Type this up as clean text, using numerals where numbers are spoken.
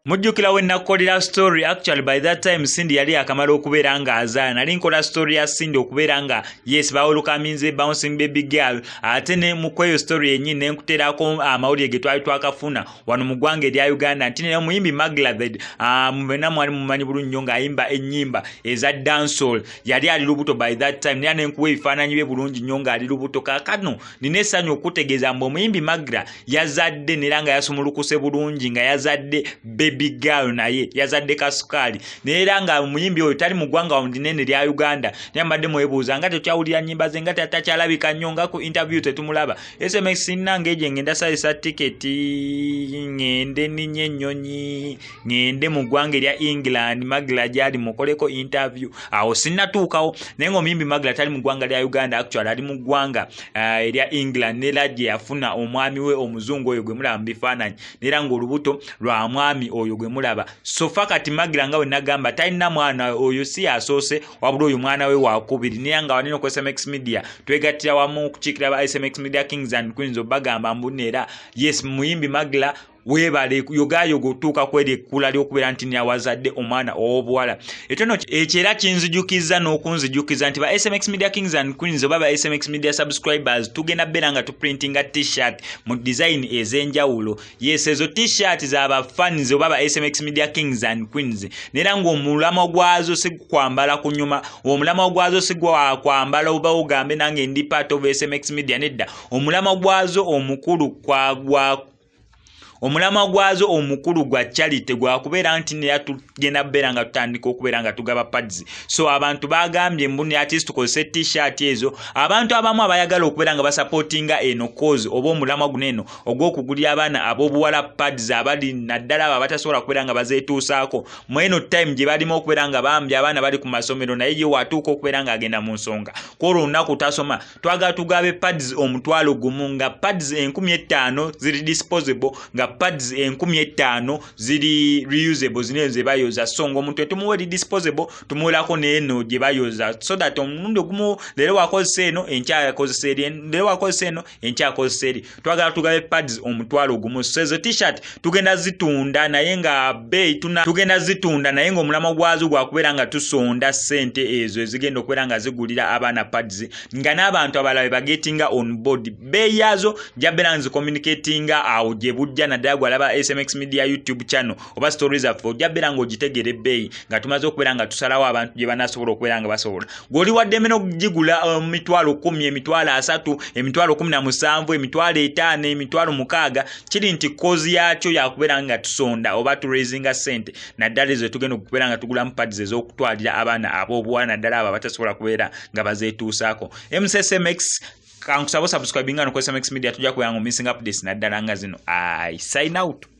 Mujjukira we nakolera story actually by that time Cindy yali akamala okubeera nga azaana nali nkola story ya Cindy okubeera nga yes bawolukaminze bouncing baby girl ate ne mukweyo story yennyini ne nkuterako amawulire ge twali twakafuna wano mu ggwanga erya Uganda nti ne omuyimbi Magla mwenna mwali mumanyi bulungi nnyo ng'ayimba ennyimba eza dancehall yali ali lubuto by that time naye ne nkuwa ebifaananyi bye bulungi nnyo ng'ali lubuto kaakano nina essanyu okutegeeza mbu omuyimbi Magla yazadde nera nga yasumulukuse bulungi nga yazadde baby girl naye yazadde Kasukali neera nga omuyimbi oyo tali mu ggwanga wandinene lya Uganda naye mbadde mwebuuza nga tekyawulira nnyimba ze nga takyalabika nnyo nga ku interview tetumulaba SMS nange gye ngenda salisa tiketi ngende ninye ennyonyi ngende mu ggwanga erya England Magla gyali mukoleko interview awo sinnatuukawo naye ng'omuyimbi Magla tali mu ggwanga lya Uganda actually ali mu ggwanga erya England neera gye yafuna omwami we omuzungu oyo gwe mulaba mu bifaananyi neera ng'olubuto lwa mwami oyo gwe mulaba sofa kati Magla nga we nagamba talina mwana oyo si asoose wabula oyo mwana we wakubiri neera nga wanene ku SMX Media twegattira wamu okukiikira ba SMX Media Kings and Queens obagamba mbu neera yes muyimbi Magla weebale yogayoga otuuka kweri ekkula ly'okubeera nti niyawazadde omwana ow'obuwala etono ekyo era kinzijukiza n'okunzijukiza nti ba SMX Media Kings and Queens oba ba SMX Media subscribers tugenda beera nga tuprintinga t-shirt mu design ez'enjawulo yes ezo t-shirt z'aba fans oba ba SMX Media Kings and Queens neera ng'omulama gwazo si kwambala ku nyuma omulama gwazo si gwa kwambala oba ogambe nange ndi part of SMX Media nedda omulama gwazo omukulu omulama gwazo omukulu gwa charity gwa kubeera nti ne tugenda beera nga tutandika okubeera nga tugaba pads so abantu bagambye mbuni artist tukozese t-shirt ezo abantu abamu abayagala okubeera nga basupportinga eno cause oba omulama guno eno ogw'okugulira abaana ab'obuwala pads abali naddala abo abatasobola kubeera nga bazeetuusaako mu eno time gye balima okubeera nga bambye abaana bali ku masomero naye ye watuuka okubeera nga agenda mu nsonga kwolwo olunaku tasoma twagala tugabe pads omutwalo gumu nga pads 1500 ziri disposable nga pads 1500 ziri reusable zine ze bayoza songo omuntu tumuwe disposable tumuwelako n'eno gye bayoza so that omulundi ogumu leero wakozesa eno enkya yakozesa eri leero wakozesa eno enkya yakozesa eri twagala tugabe pads omutwalo gumu so ezo t-shirt tugenda zitunda naye nga tugenda zitunda naye nga omulama gwazo gwakubeera nga tusonda ssente ezo ezigenda okubeera nga zigulira abaana pads nga n'abantu abalala bagetinga on board beeyi yazo jabera nzicommunicatinga awo gye bujja naddala gwalaba SMX Media YouTube channel oba stories of jabera ngo gitegere ebbeeyi nga tumaze okubeera nga tusalawo abantu gye banasobola okubeera nga basobola goli wadde meno gigula mitwalo 10 emitwalo 3 emitwalo 17 emitwalo 5 emitwalo 6 kiri nti kozi yakyo yakubeera nga tusonda oba tu raisinga sente naddala ezo tugenda okubeera nga tugula pads ez'okutwalira abaana ab'obuwala naddala abo abatasobola kubeera nga bazeetuusaako SMX kankusaba subscribing ano ku SMX Media tujja kubeera nga missing updates naddala nga zino I sign out.